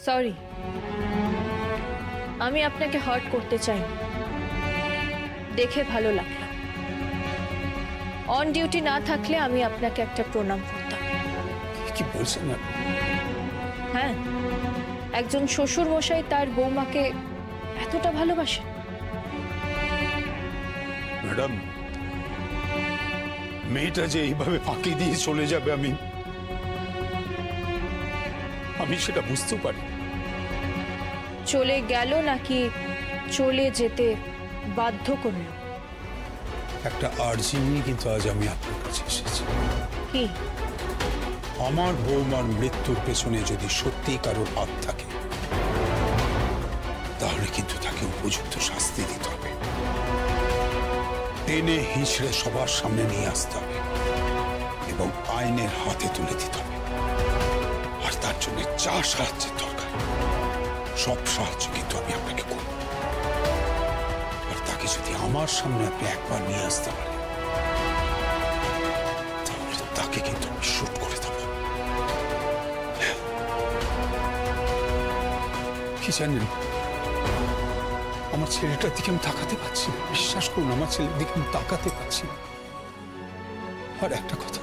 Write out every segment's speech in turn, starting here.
Sorry, আমি আপনাকে heart করতে চাই না। দেখে ভালো লাগলো। অন ডিউটি না থাকলে আমি আপনাকে একটা প্রণাম করতাম। কি বলছেন না? হ্যাঁ, একজন শ্বশুর মশাই তার বৌমাকে এতটা ভালোবাসেন? ম্যাডাম, মেয়েটা যে এইভাবে ফাঁকি দিয়ে চলে যাবে আমি সেটা বুঝতেও পারি। চলে গেল নাকি চলে যেতে বাধ্য করল? একটা আর্জি নিয়ে কিন্তু আজ আমি আপনার কাছে এসেছি। কি? আমার বৌমার মৃত্যুর পেছনে যদি সত্যি কারোর হাত থাকে তাহলে কিন্তু তাকে উপযুক্ত শাস্তি দিতে হবে। টেনে হিঁচড়ে সবার সামনে নিয়ে আসতে হবে এবং আইনের হাতে তুলে দিতে হবে। আর তার জন্য যা সাহায্যের দরকার সব সাহায্য কিন্তু আমি আপনাকে করব। আর তাকে যদি আমার সামনে আপনি একবার নিয়ে আসতে পারেন তাহলে তাকে কিন্তু আমি শুট করে দেব। কি জানেন, আমার ছেলেটার দিকে আমি তাকাতে পারছি না। বিশ্বাস করুন, আমার ছেলের দিকে আমি তাকাতে পারছি না। আর একটা কথা,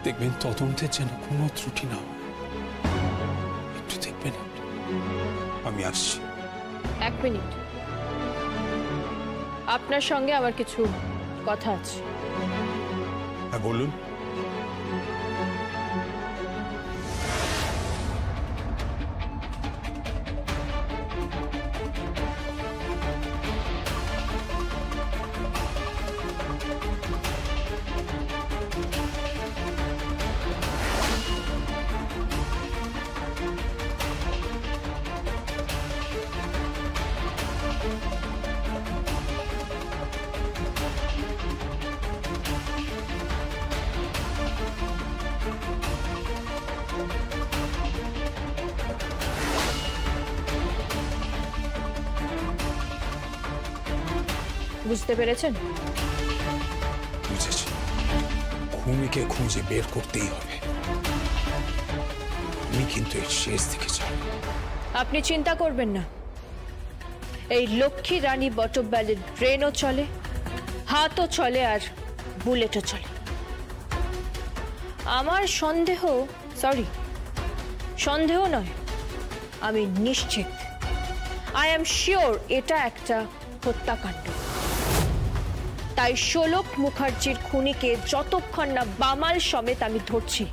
দেখবেন তদন্তের যেন কোনো ত্রুটি না হয়। একটু দেখবেন। আমি আসছি। এক মিনিট, আপনার সঙ্গে আমার কিছু কথা আছে। হ্যাঁ, বলুন। বুঝতে পেরেছেন? বুঝেছি। খুনিকে খুঁজে বের করতেই হবে। আমি কিন্তু এর শেষ দিকে যাব। আপনি চিন্তা করবেন না, এই লক্ষ্মী রানী বটব্যালের ট্রেনও চলে, হাতও চলে, আর বুলেটও চলে। আমার সন্দেহ নয়, আমি নিশ্চিত, আই এম শিওর এটা একটা হত্যাকাণ্ড। তাই শোলক মুখার্জির খুনিকে যতক্ষণ না বামাল সমেত আমি ধরছি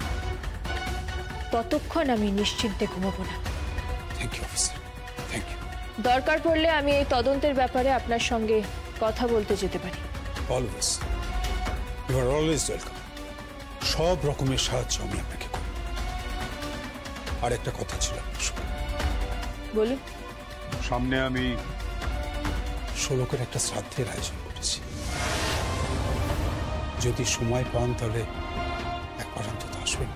ততক্ষণ আমি নিশ্চিন্তে ঘুমাবো না। Thank you officer, thank you. দরকার পড়লে আমি এই তদন্তের ব্যাপারে আপনার সঙ্গে কথা বলতে যেতে পারি। Always, you are always welcome. সব রকমের সাহায্য আমি আপনাকে করব। আর একটা কথা ছিল আপনার সঙ্গে। বলুন। সামনে আমি শোলকের একটা শ্রাদ্ধের আয়োজন করেছি। যদি সময় পান তাহলে একবার অন্তত আসবেন।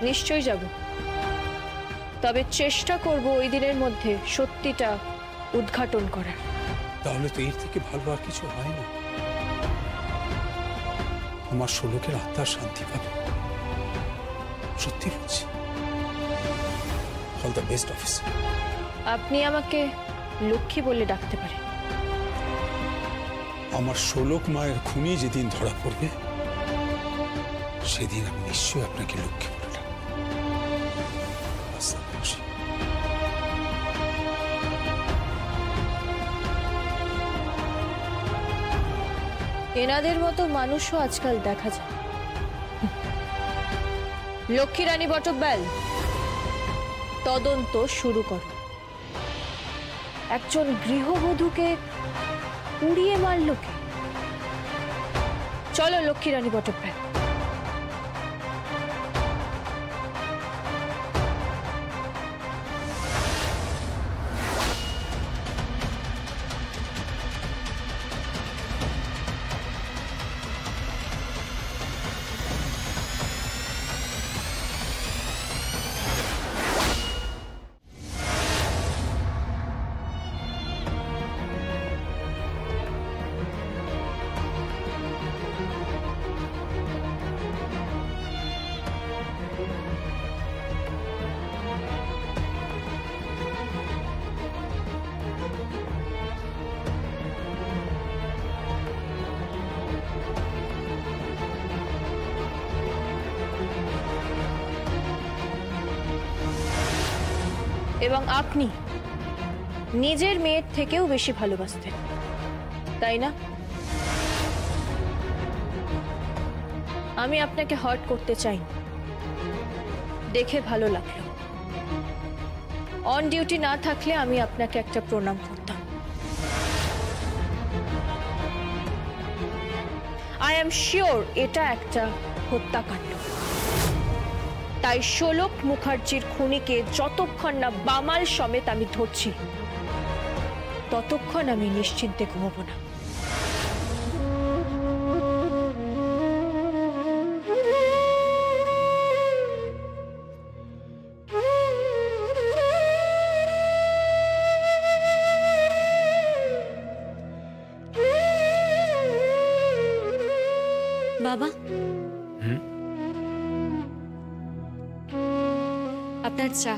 নিশ্চয়ই যাব, তবে চেষ্টা করব ওই দিনের মধ্যে সত্যিটা উদ্ঘাটন করার। তাহলে তো এর থেকে ভালো আর কিছু হয় না। আমার শোলকের আত্মার শান্তি পাবে। সত্যি বলছি। All the best officer. আপনি আমাকে লক্ষ্মী বলে ডাকতে পারেন। আমার শোলক মায়ের খুনি যেদিন ধরা পড়বে সেদিন আমি নিশ্চয়ই আপনাকে লক্ষ্মী বলে ডাকব। এনাদের মতো মানুষও আজকাল দেখা যায়। লক্ষ্মী রানী বটব্যাল, তদন্ত শুরু করো। একজন গৃহবধূকে উড়িয়ে মারল কে? চলো লক্ষ্মী রানী বটব্যাল। এবং আপনি নিজের মেয়ের থেকেও বেশি ভালোবাসতেন, তাই না? আমি আপনাকে হার্ট করতে চাই, দেখে ভালো লাগলো। অন ডিউটি না থাকলে আমি আপনাকে একটা প্রণাম করতাম। আই এম শিওর এটা একটা হত্যাকাণ্ড। তাই শোলক মুখার্জির খুনিকে যতক্ষণ না বামাল সমেত আমি ধরছি, ততক্ষণ আমি নিশ্চিন্তে ঘুমাবো না। বাবা, আপনার চা।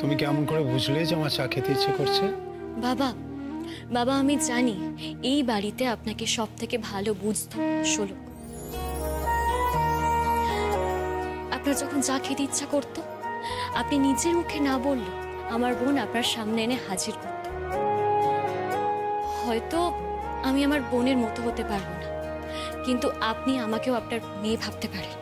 তুমি কেমন করে বুঝলে যে আমার চা খেতে ইচ্ছে করছে? বাবা, বাবা আমি জানি এই বাড়িতে আপনাকে সব থেকে ভালো বুঝতো শোলক। আপনার যখন চা খেতে ইচ্ছা করতো, আপনি নিজের মুখে না বললে আমার বোন আপনার সামনে এনে হাজির করত। হয়তো আমি আমার বোনের মতো হতে পারবো না, কিন্তু আপনি আমাকেও আপনার মেয়ে ভাবতে পারেন।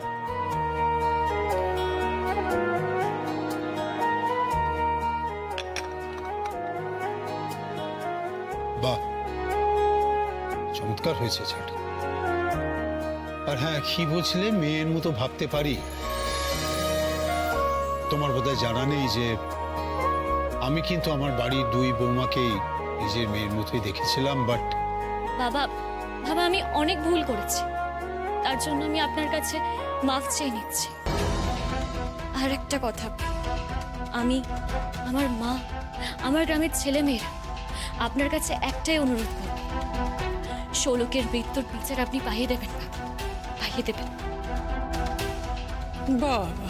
বাহ, চমৎকার হয়েছে চাটা। আর হ্যাঁ, কি বুঝলে মেয়ের মতো ভাবতে পারি? তোমার বোধহয় জানা নেই যে আমি কিন্তু আমার বাড়ির দুই বৌমাকেই নিজের মেয়ের মতোই দেখেছিলাম। বাট বাবা, বাবা আমি অনেক ভুল করেছি, তার জন্য আমি আপনার কাছে মাফ চেয়ে নিচ্ছি। আর একটা কথা, আমি, আমার মা, আমার গ্রামের ছেলে মেয়েরা আপনার কাছে একটাই অনুরোধ করব, শোলকের মৃত্যুর বিচার আপনি পাইয়ে দেবেন, পাইয়ে দেবেন। বাবা,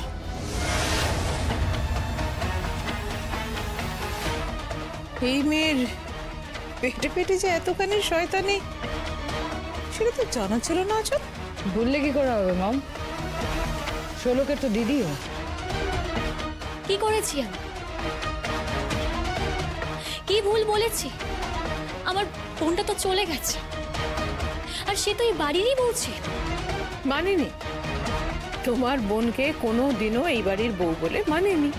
এই মেয়ের পেটে পেটে যে এতখানি শয়তানি, সেটা তো জানা ছিল না। আচ্ছা, বললে কি করে হবে মম? শোলকের তো দিদিও। কি করেছি আমি? কি ভুল বলেছি? আমার বোনটা তো চলে গেছে, আর সে তো এই বাড়িরই বউ ছিল। মানেনি, তোমার বোনকে কোনো দিনও এই বাড়ির বউ বলে মানেনি।